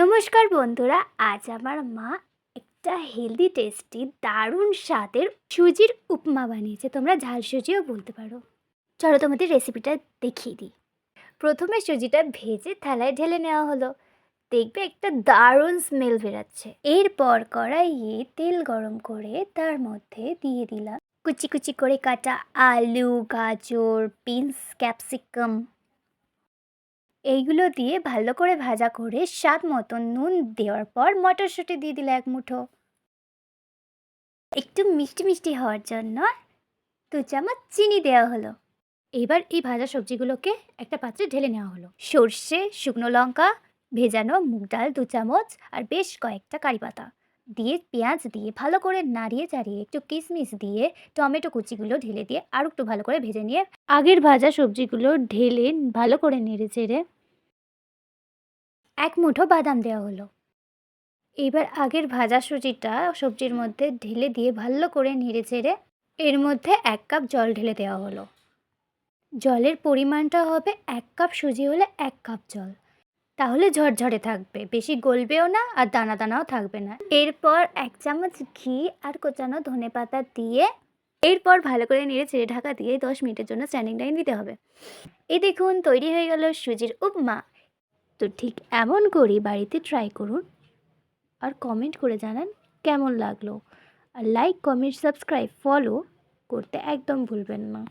নমস্কার বন্ধুরা, আজ আমার মা একটা হেলদি টেস্টি দারুণ স্বাদের সুজির উপমা বানিয়েছে। তোমরা ঝাল সুজিও বলতে পারো। চলো তোমাদের রেসিপিটা দেখিয়ে দিই। প্রথমে সুজিটা ভেজে থালায় ঢেলে নেওয়া হলো। দেখবে একটা দারুণ স্মেল বেরাচ্ছে। এরপর কড়াইয়ে তেল গরম করে তার মধ্যে দিয়ে দিলাম কুচি কুচি করে কাটা আলু, গাজর, বিনস, ক্যাপসিকাম। এইগুলো দিয়ে ভালো করে ভাজা করে স্বাদ মতো নুন দেওয়ার পর মটরশুঁটি দিয়ে দিলে এক মুঠো। একটু মিষ্টি মিষ্টি হওয়ার জন্য 2 চামচ চিনি দেওয়া হলো। এবার এই ভাজা সবজিগুলোকে একটা পাত্রে ঢেলে নেওয়া হলো। সর্ষে, শুকনো লঙ্কা, ভেজানো মুগ ডাল 2 চামচ আর বেশ কয়েকটা কারি পাতা দিয়ে পেঁয়াজ দিয়ে ভালো করে নাড়িয়ে চাড়িয়ে একটু কিশমিশ দিয়ে টমেটো কুচিগুলো ঢেলে দিয়ে আর একটু ভালো করে ভেজে নিয়ে আগের ভাজা সবজিগুলো ঢেলে ভালো করে নেড়ে চেড়ে 1 মুঠো বাদাম দেওয়া হলো। এবার আগের ভাজা সুজিটা সবজির মধ্যে ঢেলে দিয়ে ভালো করে নেড়ে চেড়ে এর মধ্যে 1 কাপ জল ঢেলে দেওয়া হলো। জলের পরিমাণটা হবে 1 কাপ সুজি হলে 1 কাপ জল। তাহলে ঝরঝরে থাকবে, বেশি গলবেও না আর দানা দানাও থাকবে না। এরপর 1 চামচ ঘি আর কোচানো ধনেপাতা দিয়ে এরপর ভালো করে নেড়ে চেড়ে ঢাকা দিয়ে 10 মিনিটের জন্য স্ট্যান্ডিং টাইম দিতে হবে। এই দেখুন তৈরি হয়ে গেল সুজির উপমা। তো ঠিক এমন করেই বাড়িতে ট্রাই করুন আর কমেন্ট করে জানান কেমন লাগলো। আর লাইক, কমেন্ট, সাবস্ক্রাইব, ফলো করতে একদম ভুলবেন না।